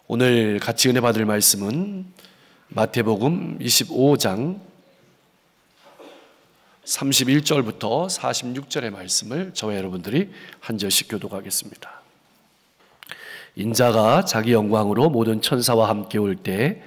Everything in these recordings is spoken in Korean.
오늘 같이 은혜 받을 말씀은 마태복음 25장 31절부터 46절의 말씀을 저와 여러분들이 한 절씩 교독하겠습니다. 인자가 자기 영광으로 모든 천사와 함께 올 때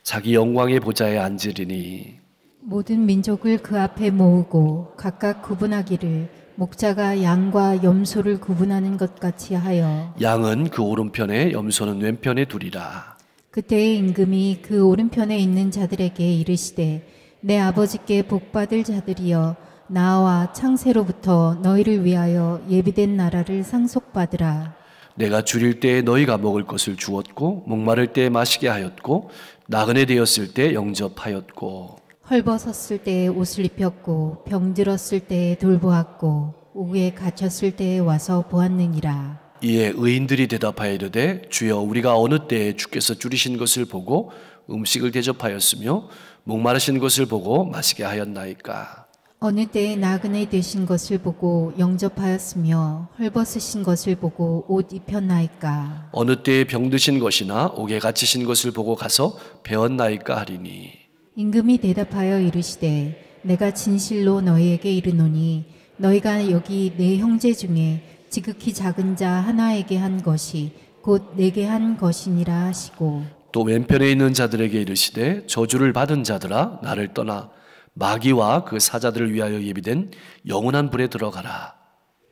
자기 영광의 보좌에 앉으리니 모든 민족을 그 앞에 모으고 각각 구분하기를 목자가 양과 염소를 구분하는 것 같이 하여 양은 그 오른편에 염소는 왼편에 두리라. 그때의 임금이 그 오른편에 있는 자들에게 이르시되 내 아버지께 복받을 자들이여 나와 창세로부터 너희를 위하여 예비된 나라를 상속받으라. 내가 줄일 때에 너희가 먹을 것을 주었고 목마를 때에 마시게 하였고 나그네 되었을 때 영접하였고 헐벗었을 때에 옷을 입혔고 병들었을 때에 돌보았고 옥에 갇혔을 때에 와서 보았느니라. 이에 의인들이 대답하여 이르되 주여 우리가 어느 때에 주께서 줄이신 것을 보고 음식을 대접하였으며 목마르신 것을 보고 마시게 하였나이까. 어느 때에 나그네 되신 것을 보고 영접하였으며 헐벗으신 것을 보고 옷 입혔나이까. 어느 때에 병드신 것이나 옥에 갇히신 것을 보고 가서 배웠나이까 하리니. 임금이 대답하여 이르시되 내가 진실로 너희에게 이르노니 너희가 여기 내 형제 중에 지극히 작은 자 하나에게 한 것이 곧 내게 한 것이니라 하시고 또 왼편에 있는 자들에게 이르시되 저주를 받은 자들아 나를 떠나 마귀와 그 사자들을 위하여 예비된 영원한 불에 들어가라.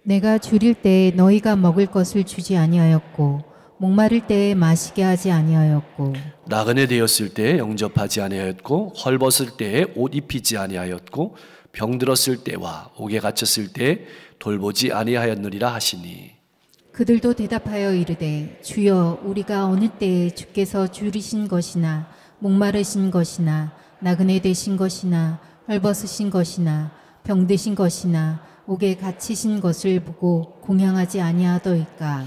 내가 줄일 때에 너희가 먹을 것을 주지 아니하였고 목마를 때에 마시게 하지 아니하였고 나그네 되었을 때에 영접하지 아니하였고 헐벗을 때에 옷 입히지 아니하였고 병들었을 때와 옥에 갇혔을 때에 돌보지 아니하였느니라 하시니. 그들도 대답하여 이르되 주여 우리가 어느 때에 주께서 줄이신 것이나 목마르신 것이나 나그네 되신 것이나 헐벗으신 것이나 병드신 것이나 옥에 갇히신 것을 보고 공양하지 아니하더이까.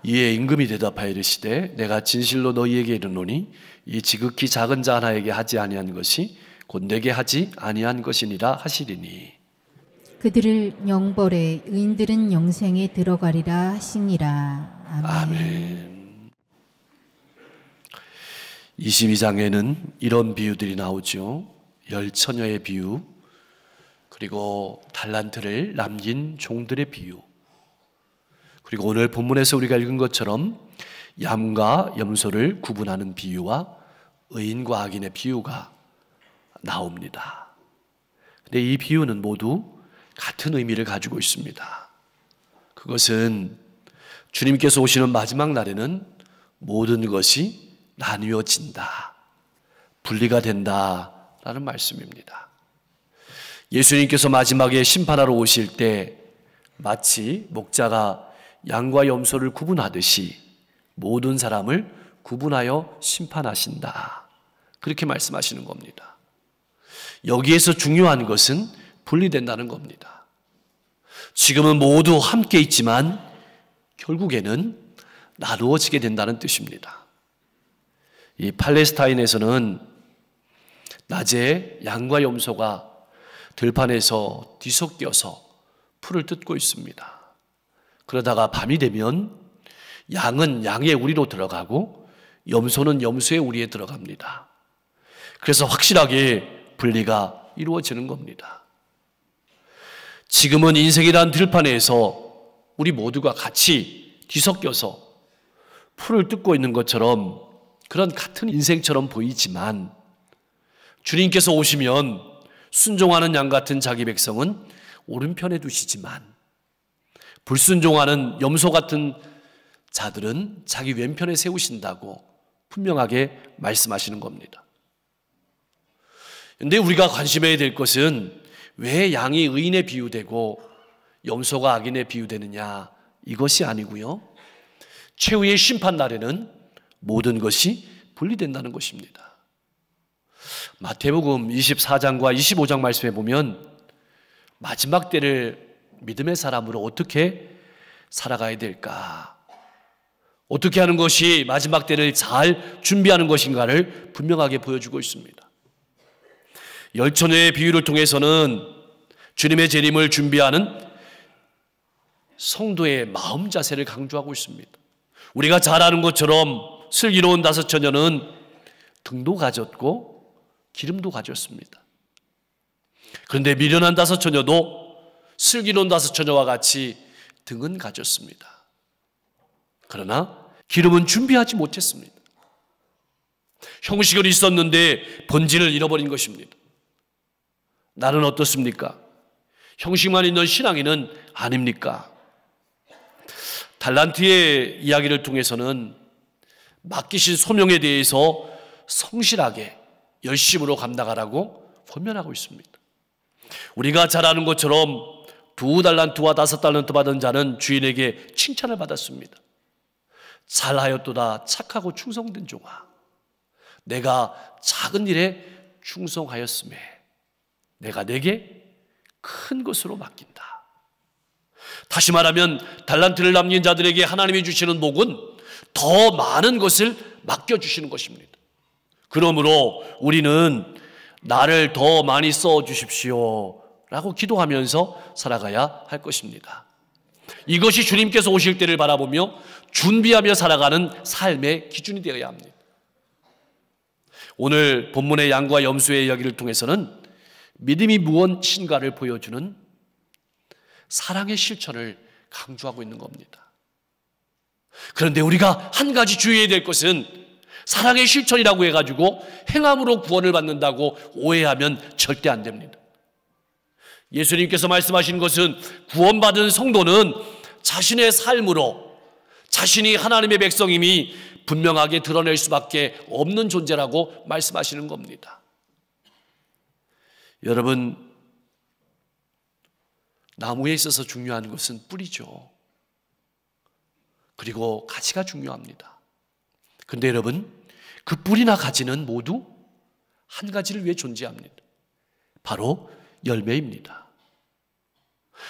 이에 임금이 대답하여 이르시되 내가 진실로 너희에게 이르노니 이 지극히 작은 자 하나에게 하지 아니한 것이 곧 내게 하지 아니한 것이니라 하시리니. 그들을 영벌에 의인들은 영생에 들어가리라 하시니라. 아멘. 아멘. 22장에는 이런 비유들이 나오죠. 열처녀의 비유, 그리고 달란트를 남긴 종들의 비유, 그리고 오늘 본문에서 우리가 읽은 것처럼 양과 염소를 구분하는 비유와 의인과 악인의 비유가 나옵니다. 근데 이 비유는 모두 같은 의미를 가지고 있습니다. 그것은 주님께서 오시는 마지막 날에는 모든 것이 나뉘어진다, 분리가 된다라는 말씀입니다. 예수님께서 마지막에 심판하러 오실 때 마치 목자가 양과 염소를 구분하듯이 모든 사람을 구분하여 심판하신다, 그렇게 말씀하시는 겁니다. 여기에서 중요한 것은 분리된다는 겁니다. 지금은 모두 함께 있지만 결국에는 나누어지게 된다는 뜻입니다. 이 팔레스타인에서는 낮에 양과 염소가 들판에서 뒤섞여서 풀을 뜯고 있습니다. 그러다가 밤이 되면 양은 양의 우리로 들어가고 염소는 염소의 우리에 들어갑니다. 그래서 확실하게 분리가 이루어지는 겁니다. 지금은 인생이란 들판에서 우리 모두가 같이 뒤섞여서 풀을 뜯고 있는 것처럼 그런 같은 인생처럼 보이지만 주님께서 오시면 순종하는 양 같은 자기 백성은 오른편에 두시지만 불순종하는 염소 같은 자들은 자기 왼편에 세우신다고 분명하게 말씀하시는 겁니다. 그런데 우리가 관심해야 될 것은 왜 양이 의인에 비유되고 염소가 악인에 비유되느냐, 이것이 아니고요, 최후의 심판 날에는 모든 것이 분리된다는 것입니다. 마태복음 24장과 25장 말씀에 보면 마지막 때를 믿음의 사람으로 어떻게 살아가야 될까, 어떻게 하는 것이 마지막 때를 잘 준비하는 것인가를 분명하게 보여주고 있습니다. 열처녀의 비유를 통해서는 주님의 재림을 준비하는 성도의 마음 자세를 강조하고 있습니다. 우리가 잘 아는 것처럼 슬기로운 다섯 처녀는 등도 가졌고 기름도 가졌습니다. 그런데 미련한 다섯 처녀도 슬기로운 다섯 처녀와 같이 등은 가졌습니다. 그러나 기름은 준비하지 못했습니다. 형식은 있었는데 본질을 잃어버린 것입니다. 나는 어떻습니까? 형식만 있는 신앙인은 아닙니까? 달란트의 이야기를 통해서는 맡기신 소명에 대해서 성실하게 열심으로 감당하라고 권면하고 있습니다. 우리가 잘 아는 것처럼 2달란트와 5달란트 받은 자는 주인에게 칭찬을 받았습니다. 잘하였도다 착하고 충성된 종아, 내가 작은 일에 충성하였음에 내가 내게 큰 것으로 맡긴다. 다시 말하면 달란트를 남긴 자들에게 하나님이 주시는 복은 더 많은 것을 맡겨주시는 것입니다. 그러므로 우리는 나를 더 많이 써주십시오 라고 기도하면서 살아가야 할 것입니다. 이것이 주님께서 오실 때를 바라보며 준비하며 살아가는 삶의 기준이 되어야 합니다. 오늘 본문의 양과 염소의 이야기를 통해서는 믿음이 무엇인가를 보여주는 사랑의 실천을 강조하고 있는 겁니다. 그런데 우리가 한 가지 주의해야 될 것은 사랑의 실천이라고 해가지고 행함으로 구원을 받는다고 오해하면 절대 안 됩니다. 예수님께서 말씀하신 것은 구원받은 성도는 자신의 삶으로 자신이 하나님의 백성임이 분명하게 드러낼 수밖에 없는 존재라고 말씀하시는 겁니다. 여러분, 나무에 있어서 중요한 것은 뿌리죠. 그리고 가지가 중요합니다. 그런데 여러분, 그 뿌리나 가지는 모두 한 가지를 위해 존재합니다. 바로 열매입니다.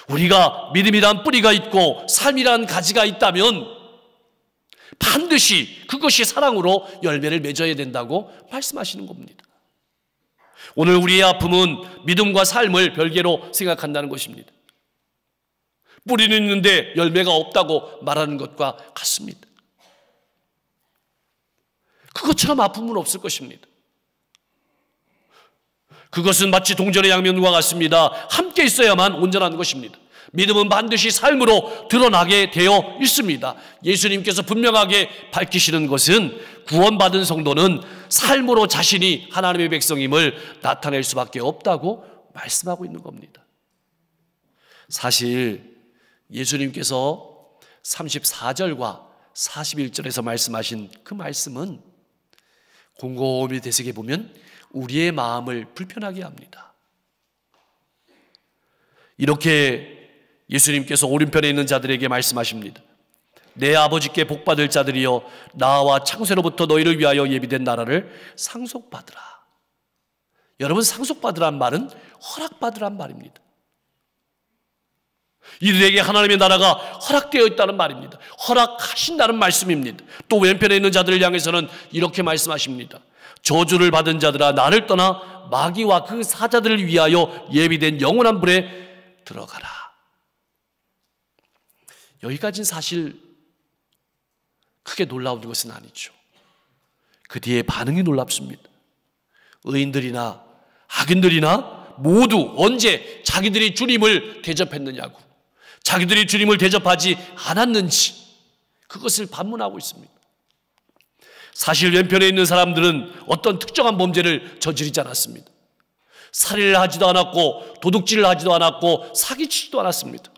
우리가 믿음이란 뿌리가 있고 삶이란 가지가 있다면 반드시 그것이 사랑으로 열매를 맺어야 된다고 말씀하시는 겁니다. 오늘 우리의 아픔은 믿음과 삶을 별개로 생각한다는 것입니다. 뿌리는 있는데 열매가 없다고 말하는 것과 같습니다. 그것처럼 아픔은 없을 것입니다. 그것은 마치 동전의 양면과 같습니다. 함께 있어야만 온전한 것입니다. 믿음은 반드시 삶으로 드러나게 되어 있습니다. 예수님께서 분명하게 밝히시는 것은 구원받은 성도는 삶으로 자신이 하나님의 백성임을 나타낼 수밖에 없다고 말씀하고 있는 겁니다. 사실 예수님께서 34절과 41절에서 말씀하신 그 말씀은 곰곰이 되새겨 보면 우리의 마음을 불편하게 합니다. 이렇게 예수님께서 오른편에 있는 자들에게 말씀하십니다. 내 아버지께 복받을 자들이여 나와 창세로부터 너희를 위하여 예비된 나라를 상속받으라. 여러분, 상속받으란 말은 허락받으란 말입니다. 이들에게 하나님의 나라가 허락되어 있다는 말입니다. 허락하신다는 말씀입니다. 또 왼편에 있는 자들을 향해서는 이렇게 말씀하십니다. 저주를 받은 자들아 나를 떠나 마귀와 그 사자들을 위하여 예비된 영원한 불에 들어가라. 여기까지는 사실 크게 놀라운 것은 아니죠. 그 뒤에 반응이 놀랍습니다. 의인들이나 악인들이나 모두 언제 자기들이 주님을 대접했느냐고, 자기들이 주님을 대접하지 않았는지 그것을 반문하고 있습니다. 사실 왼편에 있는 사람들은 어떤 특정한 범죄를 저지르지 않았습니다. 살인을 하지도 않았고 도둑질을 하지도 않았고 사기치지도 않았습니다.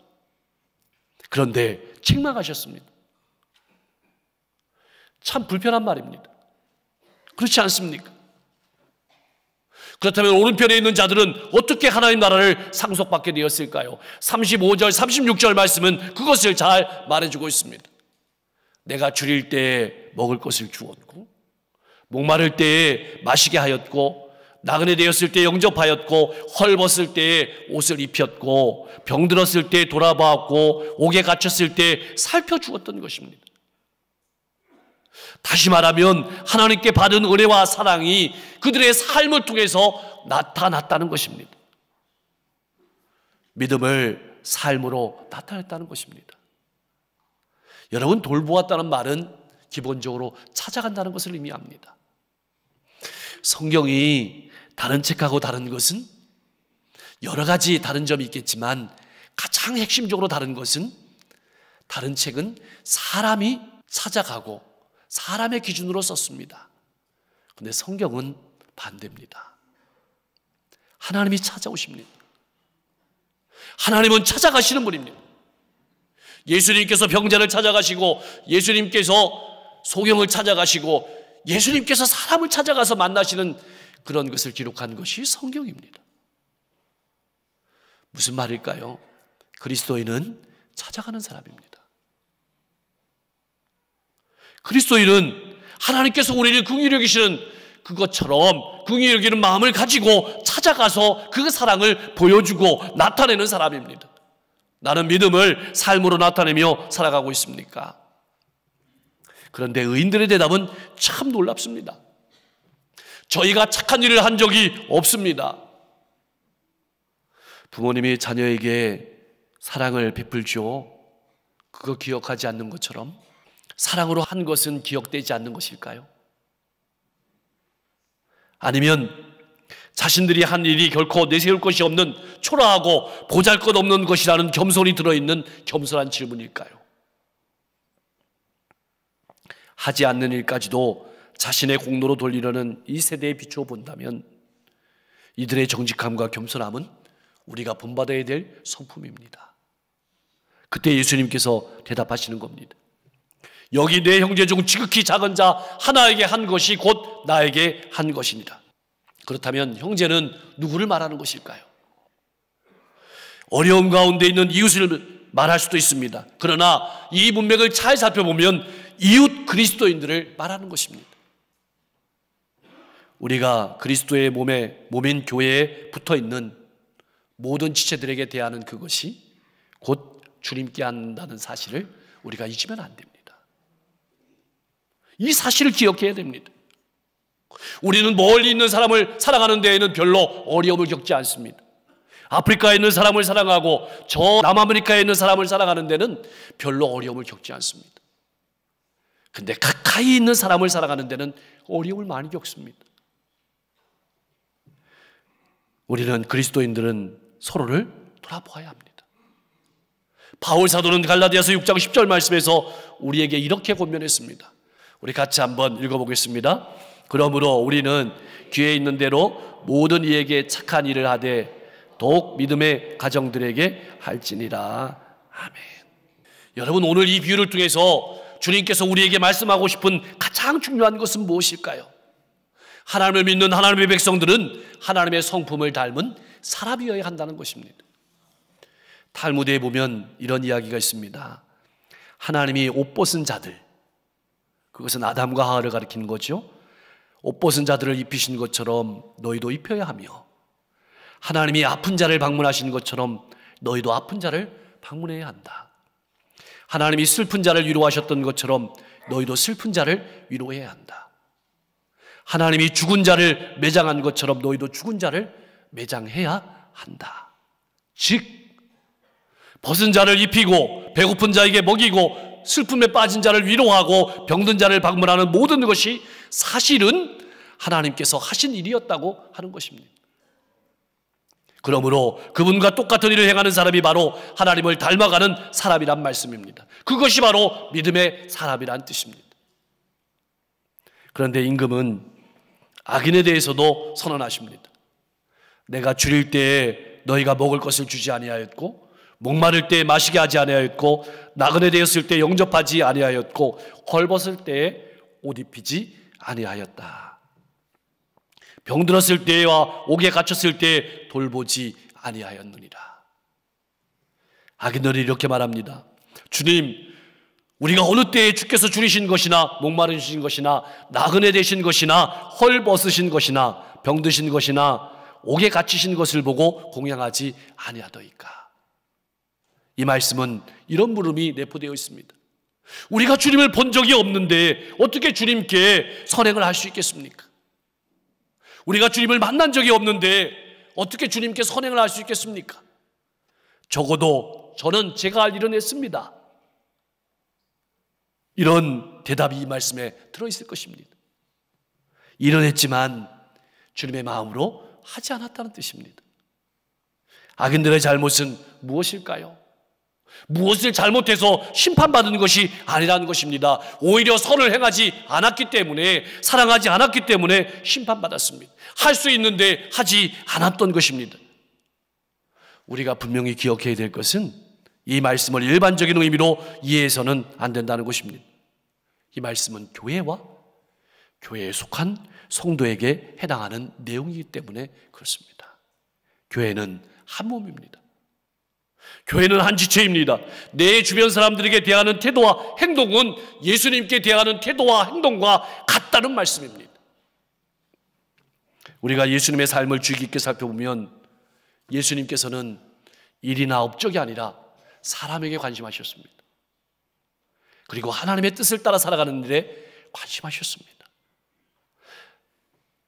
그런데 책망하셨습니다. 참 불편한 말입니다. 그렇지 않습니까? 그렇다면 오른편에 있는 자들은 어떻게 하나님 나라를 상속받게 되었을까요? 35절, 36절 말씀은 그것을 잘 말해주고 있습니다. 내가 줄일 때에 먹을 것을 주었고, 목마를 때에 마시게 하였고, 나그네 되었을 때 영접하였고, 헐벗을 때에 옷을 입혔고, 병들었을 때 돌아보았고, 옥에 갇혔을 때 살펴주었던 것입니다. 다시 말하면 하나님께 받은 은혜와 사랑이 그들의 삶을 통해서 나타났다는 것입니다. 믿음을 삶으로 나타냈다는 것입니다. 여러분, 돌보았다는 말은 기본적으로 찾아간다는 것을 의미합니다. 성경이 다른 책하고 다른 것은 여러 가지 다른 점이 있겠지만 가장 핵심적으로 다른 것은 다른 책은 사람이 찾아가고 사람의 기준으로 썼습니다. 그런데 성경은 반대입니다. 하나님이 찾아오십니다. 하나님은 찾아가시는 분입니다. 예수님께서 병자를 찾아가시고 예수님께서 소경을 찾아가시고 예수님께서 사람을 찾아가서 만나시는 그런 것을 기록한 것이 성경입니다. 무슨 말일까요? 그리스도인은 찾아가는 사람입니다. 그리스도인은 하나님께서 우리를 긍휼히 여기시는 그것처럼 긍휼히 여기는 마음을 가지고 찾아가서 그 사랑을 보여주고 나타내는 사람입니다. 나는 믿음을 삶으로 나타내며 살아가고 있습니까? 그런데 의인들의 대답은 참 놀랍습니다. 저희가 착한 일을 한 적이 없습니다. 부모님이 자녀에게 사랑을 베풀죠. 그거 기억하지 않는 것처럼 사랑으로 한 것은 기억되지 않는 것일까요? 아니면 자신들이 한 일이 결코 내세울 것이 없는 초라하고 보잘것없는 것이라는 겸손이 들어있는 겸손한 질문일까요? 하지 않는 일까지도 자신의 공로로 돌리려는 이 세대에 비추어 본다면 이들의 정직함과 겸손함은 우리가 본받아야 될 성품입니다. 그때 예수님께서 대답하시는 겁니다. 여기 내 형제 중 지극히 작은 자 하나에게 한 것이 곧 나에게 한 것이니라. 그렇다면 형제는 누구를 말하는 것일까요? 어려움 가운데 있는 이웃을 말할 수도 있습니다. 그러나 이 문맥을 잘 살펴보면 이웃 그리스도인들을 말하는 것입니다. 우리가 그리스도의 몸인 교회에 붙어있는 모든 지체들에게 대하는 그것이 곧 주님께 한다는 사실을 우리가 잊으면 안 됩니다. 이 사실을 기억해야 됩니다. 우리는 멀리 있는 사람을 사랑하는 데에는 별로 어려움을 겪지 않습니다. 아프리카에 있는 사람을 사랑하고 저 남아메리카에 있는 사람을 사랑하는 데는 별로 어려움을 겪지 않습니다. 근데 가까이 있는 사람을 사랑하는 데는 어려움을 많이 겪습니다. 우리는 그리스도인들은 서로를 돌아보아야 합니다. 바울 사도는 갈라디아서 6장 10절 말씀에서 우리에게 이렇게 권면했습니다. 우리 같이 한번 읽어보겠습니다. 그러므로 우리는 귀에 있는 대로 모든 이에게 착한 일을 하되 더욱 믿음의 가정들에게 할지니라. 아멘. 여러분, 오늘 이 비유를 통해서 주님께서 우리에게 말씀하고 싶은 가장 중요한 것은 무엇일까요? 하나님을 믿는 하나님의 백성들은 하나님의 성품을 닮은 사람이어야 한다는 것입니다. 탈무드에 보면 이런 이야기가 있습니다. 하나님이 옷 벗은 자들, 그것은 아담과 하와를 가리키는 거죠. 옷 벗은 자들을 입히신 것처럼 너희도 입혀야 하며 하나님이 아픈 자를 방문하신 것처럼 너희도 아픈 자를 방문해야 한다. 하나님이 슬픈 자를 위로하셨던 것처럼 너희도 슬픈 자를 위로해야 한다. 하나님이 죽은 자를 매장한 것처럼 너희도 죽은 자를 매장해야 한다. 즉 벗은 자를 입히고 배고픈 자에게 먹이고 슬픔에 빠진 자를 위로하고 병든 자를 방문하는 모든 것이 사실은 하나님께서 하신 일이었다고 하는 것입니다. 그러므로 그분과 똑같은 일을 행하는 사람이 바로 하나님을 닮아가는 사람이란 말씀입니다. 그것이 바로 믿음의 사람이란 뜻입니다. 그런데 임금은 악인에 대해서도 선언하십니다. 내가 줄일 때에 너희가 먹을 것을 주지 아니하였고 목마를 때에 마시게 하지 아니하였고 나그네 되었을 때 영접하지 아니하였고 헐벗을 때에 옷 입히지 아니하였다. 병들었을 때와 옥에 갇혔을 때에 돌보지 아니하였느니라. 악인들이 이렇게 말합니다. 주님, 우리가 어느 때에 주께서 줄이신 것이나 목마르신 것이나 나그네 되신 것이나 헐벗으신 것이나 병드신 것이나 옥에 갇히신 것을 보고 공양하지 아니하더이까. 이 말씀은 이런 물음이 내포되어 있습니다. 우리가 주님을 본 적이 없는데 어떻게 주님께 선행을 할 수 있겠습니까? 우리가 주님을 만난 적이 없는데 어떻게 주님께 선행을 할 수 있겠습니까? 적어도 저는 제가 할 일은 했습니다. 이런 대답이 이 말씀에 들어있을 것입니다. 일은 했지만 주님의 마음으로 하지 않았다는 뜻입니다. 악인들의 잘못은 무엇일까요? 무엇을 잘못해서 심판받은 것이 아니라는 것입니다. 오히려 선을 행하지 않았기 때문에, 사랑하지 않았기 때문에 심판받았습니다. 할 수 있는데 하지 않았던 것입니다. 우리가 분명히 기억해야 될 것은 이 말씀을 일반적인 의미로 이해해서는 안 된다는 것입니다. 이 말씀은 교회와 교회에 속한 성도에게 해당하는 내용이기 때문에 그렇습니다. 교회는 한 몸입니다. 교회는 한 지체입니다. 내 주변 사람들에게 대하는 태도와 행동은 예수님께 대하는 태도와 행동과 같다는 말씀입니다. 우리가 예수님의 삶을 주의 깊게 살펴보면 예수님께서는 일이나 업적이 아니라 사람에게 관심하셨습니다. 그리고 하나님의 뜻을 따라 살아가는 일에 관심하셨습니다.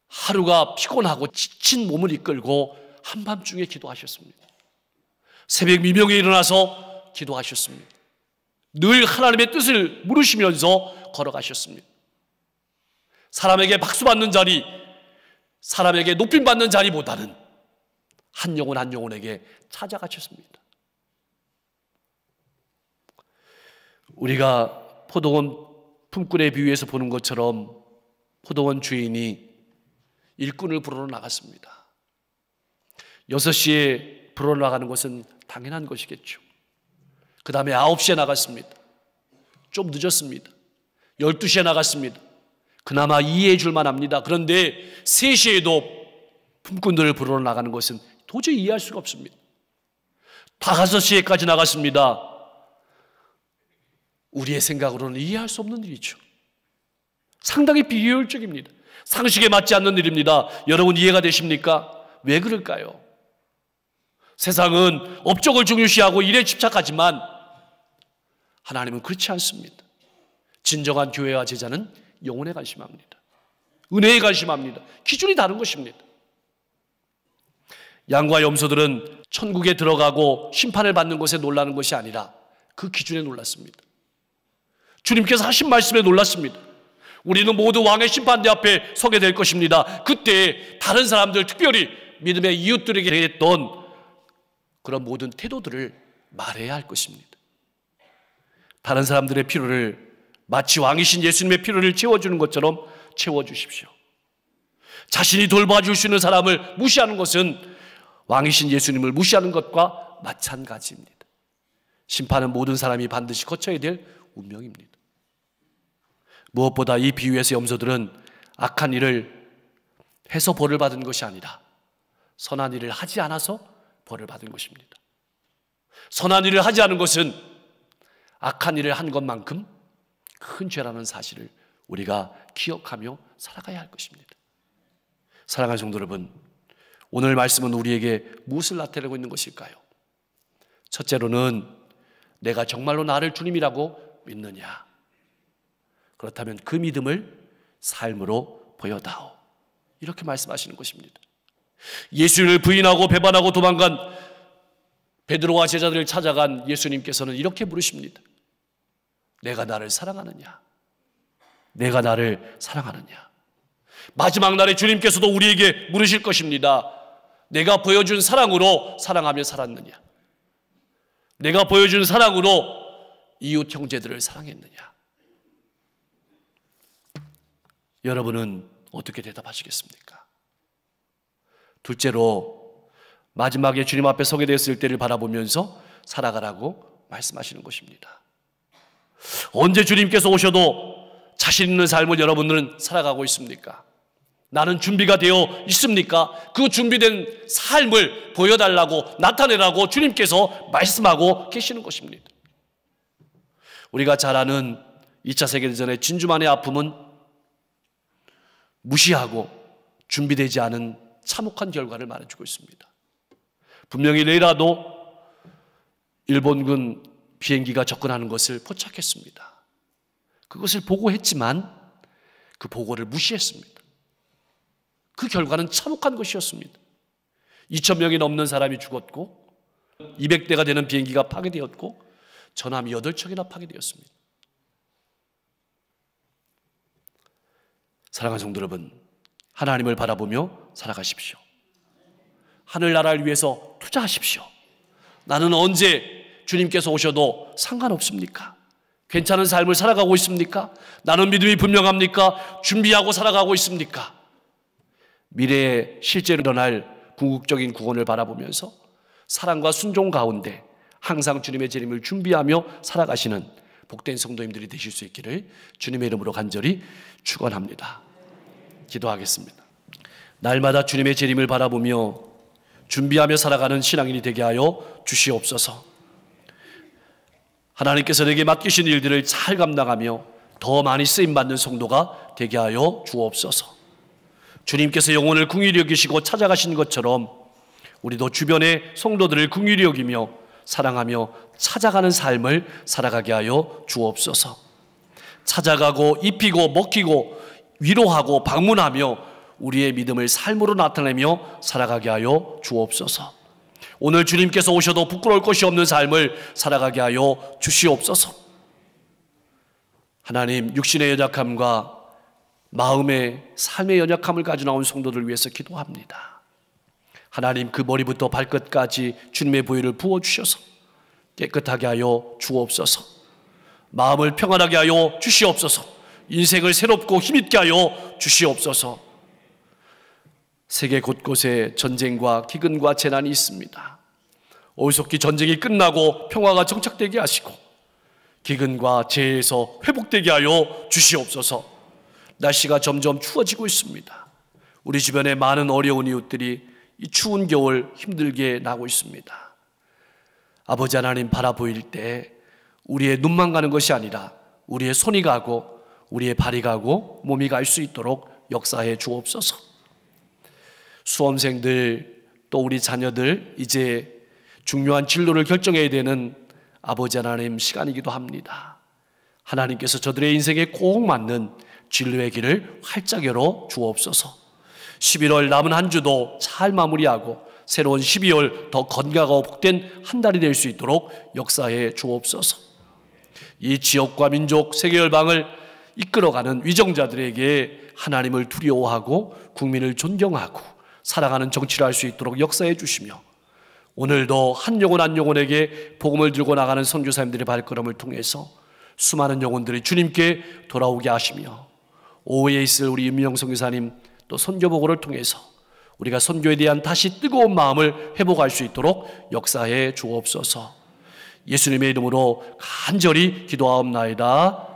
하루가 피곤하고 지친 몸을 이끌고 한밤중에 기도하셨습니다. 새벽 미명에 일어나서 기도하셨습니다. 늘 하나님의 뜻을 물으시면서 걸어가셨습니다. 사람에게 박수받는 자리, 사람에게 높임받는 자리보다는 한 영혼 한 영혼에게 찾아가셨습니다. 우리가 포도원 품꾼의 비유에서 보는 것처럼 포도원 주인이 일꾼을 부르러 나갔습니다. 6시에 부르러 나가는 것은 당연한 것이겠죠. 그 다음에 9시에 나갔습니다. 좀 늦었습니다. 12시에 나갔습니다. 그나마 이해해 줄 만합니다. 그런데 3시에도 품꾼들을 부르러 나가는 것은 도저히 이해할 수가 없습니다. 다 5시에까지 나갔습니다. 우리의 생각으로는 이해할 수 없는 일이죠. 상당히 비효율적입니다. 상식에 맞지 않는 일입니다. 여러분 이해가 되십니까? 왜 그럴까요? 세상은 업적을 중요시하고 일에 집착하지만 하나님은 그렇지 않습니다. 진정한 교회와 제자는 영혼에 관심합니다. 은혜에 관심합니다. 기준이 다른 것입니다. 양과 염소들은 천국에 들어가고 심판을 받는 것에 놀라는 것이 아니라 그 기준에 놀랐습니다. 주님께서 하신 말씀에 놀랐습니다. 우리는 모두 왕의 심판대 앞에 서게 될 것입니다. 그때 다른 사람들, 특별히 믿음의 이웃들에게 했던 그런 모든 태도들을 말해야 할 것입니다. 다른 사람들의 필요를 마치 왕이신 예수님의 필요를 채워주는 것처럼 채워주십시오. 자신이 돌봐줄 수 있는 사람을 무시하는 것은 왕이신 예수님을 무시하는 것과 마찬가지입니다. 심판은 모든 사람이 반드시 거쳐야 될 운명입니다. 무엇보다 이 비유에서 염소들은 악한 일을 해서 벌을 받은 것이 아니라 선한 일을 하지 않아서 벌을 받은 것입니다. 선한 일을 하지 않은 것은 악한 일을 한 것만큼 큰 죄라는 사실을 우리가 기억하며 살아가야 할 것입니다. 사랑하는 성도 여러분, 오늘 말씀은 우리에게 무엇을 나타내고 있는 것일까요? 첫째로는 내가 정말로 나를 주님이라고 믿느냐? 그렇다면 그 믿음을 삶으로 보여다오. 이렇게 말씀하시는 것입니다. 예수님을 부인하고 배반하고 도망간 베드로와 제자들을 찾아간 예수님께서는 이렇게 물으십니다. 내가 나를 사랑하느냐? 내가 나를 사랑하느냐? 마지막 날에 주님께서도 우리에게 물으실 것입니다. 내가 보여준 사랑으로 사랑하며 살았느냐? 내가 보여준 사랑으로 이웃 형제들을 사랑했느냐? 여러분은 어떻게 대답하시겠습니까? 둘째로 마지막에 주님 앞에 서게 됐을 때를 바라보면서 살아가라고 말씀하시는 것입니다. 언제 주님께서 오셔도 자신 있는 삶을 여러분들은 살아가고 있습니까? 나는 준비가 되어 있습니까? 그 준비된 삶을 보여달라고 나타내라고 주님께서 말씀하고 계시는 것입니다. 우리가 잘 아는 2차 세계대전의 진주만의 아픔은 무시하고 준비되지 않은 참혹한 결과를 말해주고 있습니다. 분명히 레이라도 일본군 비행기가 접근하는 것을 포착했습니다. 그것을 보고했지만 그 보고를 무시했습니다. 그 결과는 참혹한 것이었습니다. 2,000명이 넘는 사람이 죽었고 200대가 되는 비행기가 파괴되었고 전함이 8척이나 파괴되었습니다. 사랑하는 성도 여러분, 하나님을 바라보며 살아가십시오. 하늘나라를 위해서 투자하십시오. 나는 언제 주님께서 오셔도 상관없습니까? 괜찮은 삶을 살아가고 있습니까? 나는 믿음이 분명합니까? 준비하고 살아가고 있습니까? 미래에 실제로 일어날 궁극적인 구원을 바라보면서 사랑과 순종 가운데 항상 주님의 재림을 준비하며 살아가시는 복된 성도님들이 되실 수 있기를 주님의 이름으로 간절히 축원합니다. 기도하겠습니다. 날마다 주님의 재림을 바라보며 준비하며 살아가는 신앙인이 되게 하여 주시옵소서. 하나님께서 내게 맡기신 일들을 잘 감당하며 더 많이 쓰임받는 성도가 되게 하여 주옵소서. 주님께서 영혼을 긍휼히 여기시고 찾아가신 것처럼 우리도 주변의 성도들을 긍휼히 여기며 사랑하며 찾아가는 삶을 살아가게 하여 주옵소서. 찾아가고 입히고 먹히고 위로하고 방문하며 우리의 믿음을 삶으로 나타내며 살아가게 하여 주옵소서. 오늘 주님께서 오셔도 부끄러울 것이 없는 삶을 살아가게 하여 주시옵소서. 하나님, 육신의 연약함과 마음의 삶의 연약함을 가지고 나온 성도들 위해서 기도합니다. 하나님, 그 머리부터 발끝까지 주님의 보혈을 부어주셔서 깨끗하게 하여 주옵소서. 마음을 평안하게 하여 주시옵소서. 인생을 새롭고 힘있게 하여 주시옵소서. 세계 곳곳에 전쟁과 기근과 재난이 있습니다. 오속히 전쟁이 끝나고 평화가 정착되게 하시고 기근과 재해에서 회복되게 하여 주시옵소서. 날씨가 점점 추워지고 있습니다. 우리 주변에 많은 어려운 이웃들이 이 추운 겨울 힘들게 나고 있습니다. 아버지 하나님, 바라보일 때 우리의 눈만 가는 것이 아니라 우리의 손이 가고 우리의 발이 가고 몸이 갈 수 있도록 역사해 주옵소서. 수험생들 또 우리 자녀들 이제 중요한 진로를 결정해야 되는 아버지 하나님 시간이기도 합니다. 하나님께서 저들의 인생에 꼭 맞는 진로의 길을 활짝 열어 주옵소서. 11월 남은 한 주도 잘 마무리하고 새로운 12월 더 건강하고 복된 한 달이 될 수 있도록 역사해 주옵소서. 이 지역과 민족, 세계 열방을 이끌어가는 위정자들에게 하나님을 두려워하고 국민을 존경하고 살아가는 정치를 할 수 있도록 역사해 주시며 오늘도 한 영혼 한 영혼에게 복음을 들고 나가는 선교사님들의 발걸음을 통해서 수많은 영혼들이 주님께 돌아오게 하시며 오후에 있을 우리 임명 선교사님 또 선교보고를 통해서 우리가 선교에 대한 다시 뜨거운 마음을 회복할 수 있도록 역사해 주옵소서. 예수님의 이름으로 간절히 기도하옵나이다.